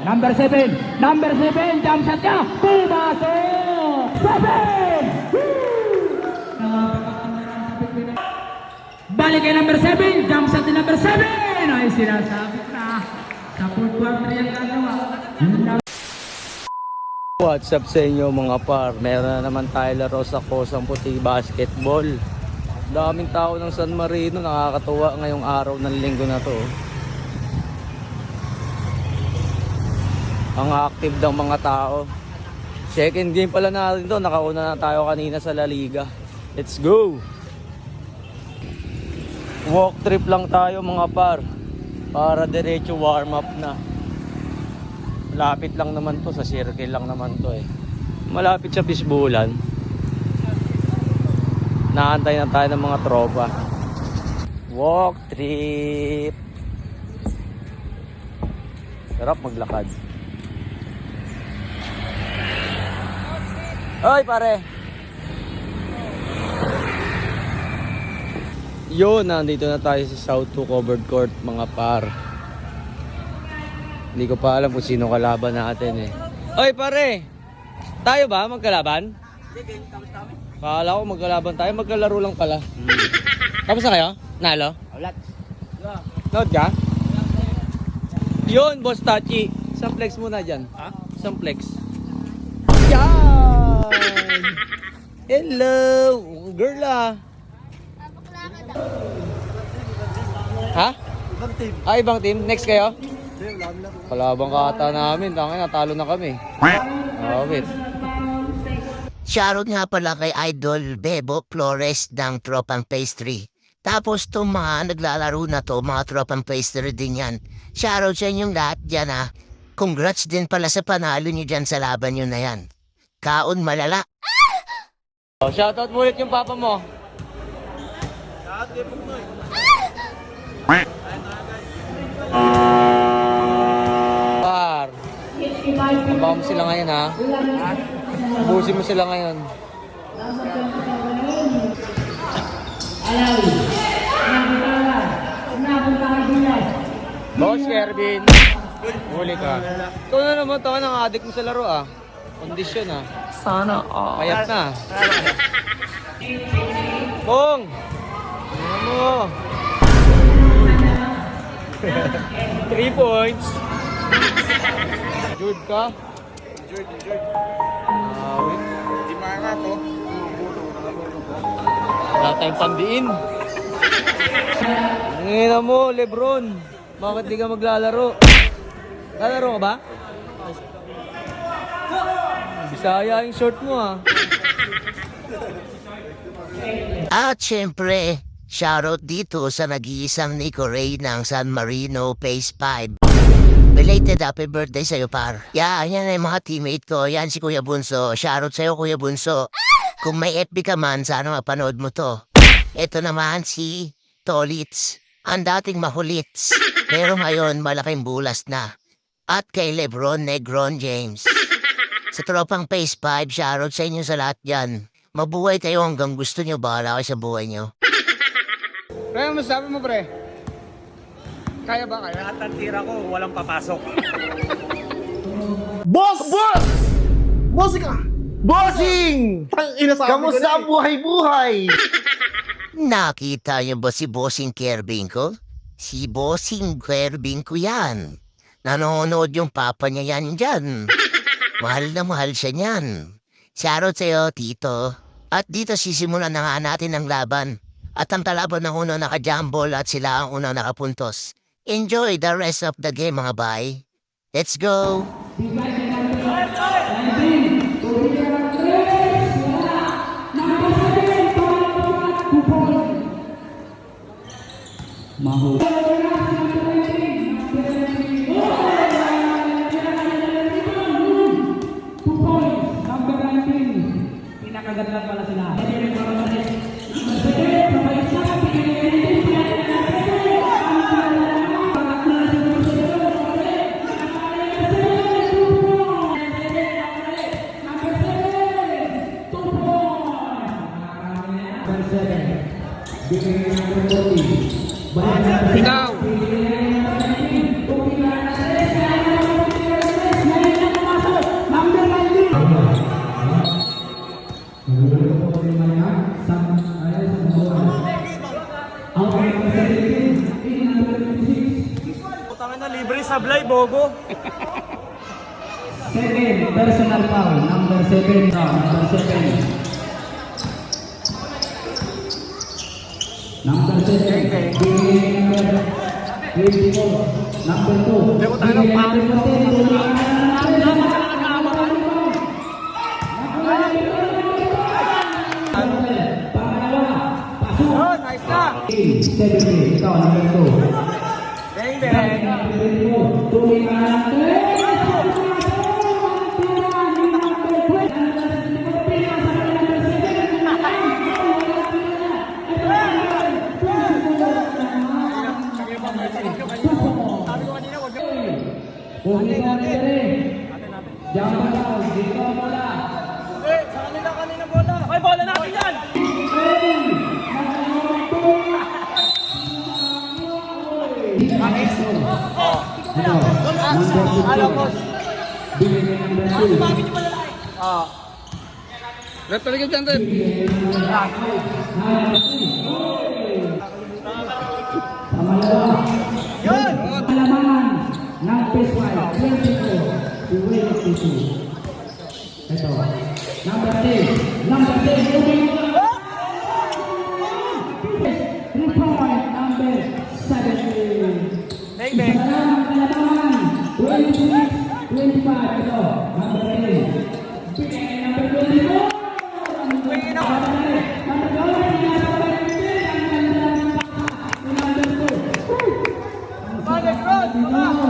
Number 7, jump shot niya, pumasok! 7! Balik kay number 7, jump shot ni number 7! Ay, sinasabi na, sa fourth quarter yung gagawa. What's up sa inyo mga par? Meron na naman tayo laro sa Kosang Puti Basketball. Daming tao ng San Marino, nakakatuwa ngayong araw ng linggo na to. Ang active ng mga tao. Second game pala natin to, nakauna na tayo kanina sa La Liga. Let's go! Walk trip lang tayo mga par, para diretso warm up na. Malapit lang naman to, sa circle lang naman to eh. Malapit sa Pisbulan. Naantay na tayo ng mga tropa. Walk trip. Sarap maglakad. Oy pare. Yun, nandito na tayo sa South 2 covered court mga par. Hindi ko pa alam kung sino kalaban natin eh. Oy pare, tayo ba magkalaban? Sige, tapos kami. Kala ko magkalaban tayo, magkalaro lang pala. Tapos na kayo? Nalo? Ulat. Load ka? Yun, Boss Tachi. Isang flex muna dyan. Ha? Isang flex. Yan! Hello! Girl ah. Ha? Ibang team. Ah, ibang team? Next kayo? Kalabang kata namin, tangin natalo na kami. Oh, wait. Shoutout nga pala kay Idol Bebo Flores ng Tropang Pastry. Tapos itong mga naglalaro na to, mga Tropang Pastry din yan. Shoutout sa inyong lahat dyan ha. Congrats din pala sa panalo nyo dyan sa laban nyo na yan. Kaon malala. Oh, shoutout mo ulit yung papa mo. Par, nabawa mo sila ngayon ha. Ubusin mo sila ngayon. Boss Kervin, huli ka. Ito na naman, tawa ng adik mo sa laro ah. Kondisyon ah. Sana all. Payat na. Bong! Ano mo? 3 points. Jude ka? Jude. Wait. Di mana to? Wala tayong pandiin. Ngayon mo, Lebron. Bakit di ka maglalaro? Lalaro ka ba? Bisaya yung short mo ah. At syempre, shoutout dito sa nag-iisang Nico Ray ng San Marino Phase 5. Belated happy birthday sa'yo par. Yan ay mga teammate ko. Yan si Kuya Bunso. Shoutout sa'yo Kuya Bunso. Kung may FB ka man, sana mapanood mo to. Ito naman si Tolits. Ang dating mahulits. Pero ngayon malaking bulas na. At kay Lebron Negron James. Sa Tropang Phase 5, shoutout sa inyo sa lahat yan. Mabuhay kayo hanggang gusto nyo. Bahala kayo sa buhay nyo. Pre, ano masabi mo pre? Kaya ba kaya? Lahat ng tira ko, walang papasok. Boss! Bossing ka! Bossing! Kamusta ang buhay-buhay? Nakita niyo ba si Bossing Kerbin ko? Si Bossing Kerbin ko yan. Nanonood yung papa niya yan dyan. Mahal na mahal siya niyan. Shoutout sa'yo, Tito. At dito sisimulan na nga natin ang laban. At ang kalaban ng unang naka-jumble at sila ang unang nakapuntos. Enjoy the rest of the game mga bay. Let's go! Number 19, pinakaganda pala sila. Ikaw! sablay, bogo. Second, personal foul, number 7. Number 7. Number 7. Bigay number 24. Number 2. Bigay number 14. Oh, nice na. 70. Ito, number 2. Bang, bang. Sa kanina bola. Ay, bola natin yan. Alam, boss. Rep talaga dyan, Rep. Yun! Alaman ng PS5 22 to 22. Ito. Number 10. Number 10. Report number 17. Bang, bang. Isa lang ang kalabangan. 26, 25. Ito. Number 10. Bigay number 24. Bang, na. Number 2. Balik, Rod. Baka.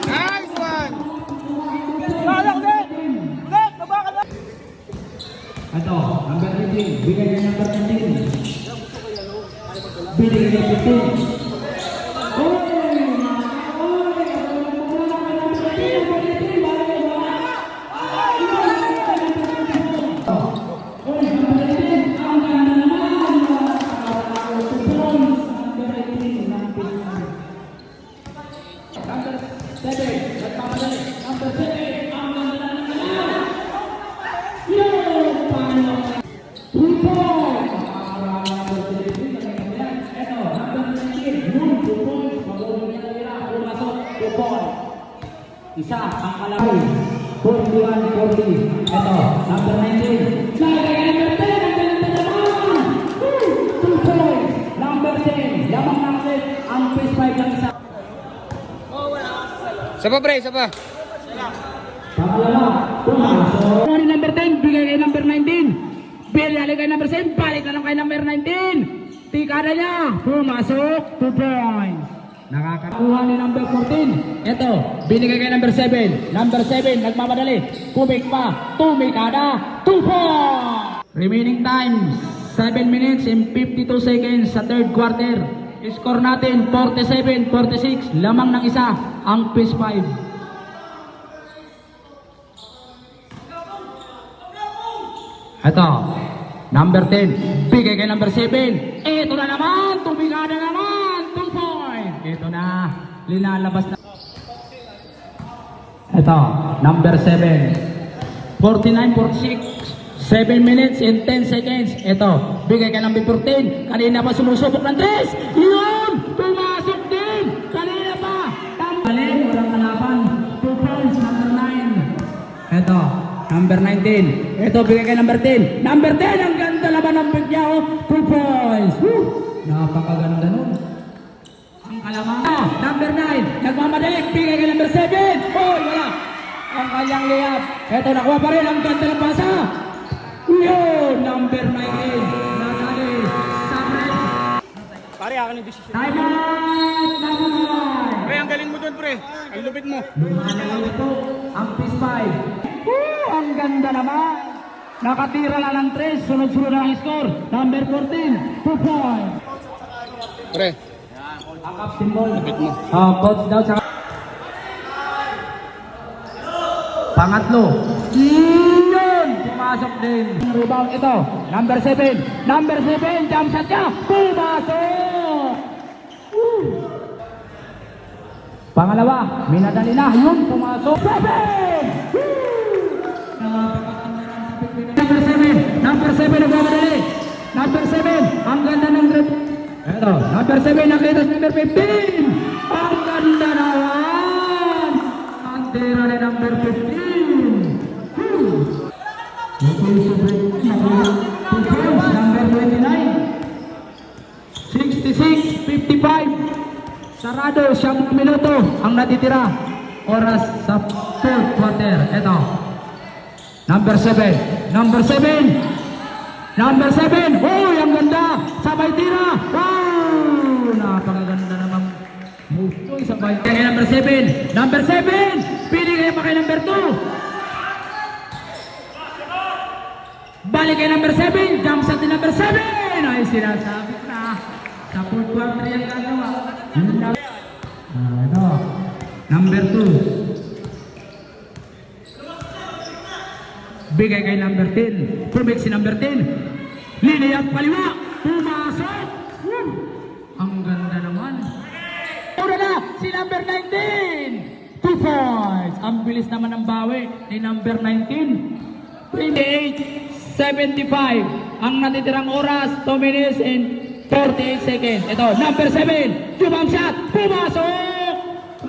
Nice one! Lalak, net! Net, baba ka na! Ito, number 15. Bigay niya number 15. Bigay niya 15. Isa, ang kalaway. 41-40. Ito, number 19. Lagay number 10. Ang ganda naman. 2 points. Number 10. Lamang natin ang PS5 ng isa. Isa pa, pre, isa pa. Pangalawa, pumasok. Ano number 10, bigay kay number 19. Binali kay number 7, balik na lang kay number 19. Tikada niya, pumasok, 2 points. Nakakakuha ni number 14. Ito, binigay kay number 7. Number 7, nagmamadali. Kubik pa, tumikada, 2 points. Remaining time, 7 minutes and 52 seconds sa third quarter. Score natin, 47-46. Lamang ng isa, ang PS5. Ito, number 10, bigay kay number 7. Ito na naman, tumigada naman, 2 points. Ito na, linalabas na. Ito, number 7, 49-46, 7 minutes and 10 seconds. Ito, bigay kay number 14. Kanina pa sumusubok ng 3. Yun, pumasok din. Kanina pa. Mali, walang kalaban. 2 points, number 9. Ito, number 19. Ito, bigay kay number 10. Number 10, ang ganda laban ng pick niya, oh. 2 points. Woo! Napakaganda nun. Ang kalaman. Number 9, nagmamadali. Bigay kay number 7. Hoy, wala. Ang kanyang layup. Ito, nakuha pa rin. Ang ganda ng pasa. Yun, number 19. Natali. Samuel. Pare, akin yung decision. Time out! Naman! Pre, ang galing mo dun, pre. Ang lupit mo. Lumahan ito ang PS5. Ang ganda naman. Nakatira na ng 3. Sunod-sunod ang score. Number 14. 2 points. Pre, Ang captain ball. lupit mo. Coach daw sa... Pangatlo. Yun! Pumasok din. Rebound ito. Number 7. Number 7. Jump shot niya. Pumasok! Woo! Pangalawa. Minadali na. Yun. Pumasok. 7! Woo! Number Number 7 nagmamadali. Number 7, ang ganda ng grip. Eto, number 7 nakita sa number 15. Ang ganda naman. Ang tira ni number 15. Okay, so break. Number 29. 66-55. Sarado, 7 minuto ang natitira. Oras sa 4th quarter. Eto. Number 7. Number 7. Number 7. Uy, ang ganda. Sabay tira. Wow! Napakaganda naman. Uy, sabay. Kaya number 7. Number 7. Pili kayo pa kay number 2. Balik kay number 7. Jump shot ni number 7. Ay, sinasabi ko na. Sa 4th quarter yung gagawa. Ito. Number 2. Bigay kay number 10. Promix si number 10. Liniyang kaliwa. Pumasok. Ang ganda naman. Una na si number 19. 2 points. Ang bilis naman ng bawi ni number 19. 28-75. Ang natitirang oras, 2 minutes and 48 seconds. Ito, number 7. Jump shot. Pumasok.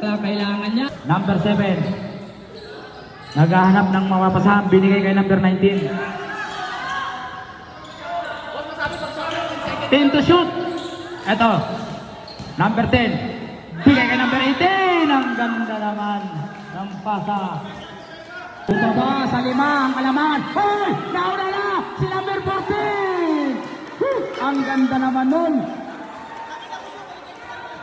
Wala kailangan niya. Number 7. Naghahanap ng mapapasahan, binigay kay number 19. 10 to shoot. Ito, number 10. Bigay kay number 18. Ang ganda naman ng pasa. Bumaba sa 5 ang kalaman. Hoy! Nauna na si number 14. Ang ganda naman nun.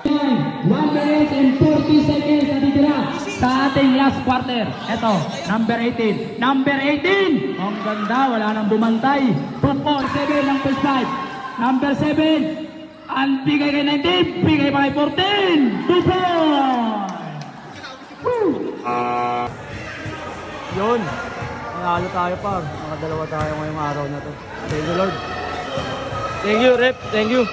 1 minute and 40 seconds na titira sa ating last quarter. Ito, number 18. Number 18! Ang ganda, wala nang bumantay. 2-7 ng first 5. Number 7. Ang bigay kay 19, bigay pa kay 14. 2 points! Yun. Nanalo tayo par. Nakadalawa tayo ngayong araw na to. Thank you Lord. Thank you Rep. Thank you.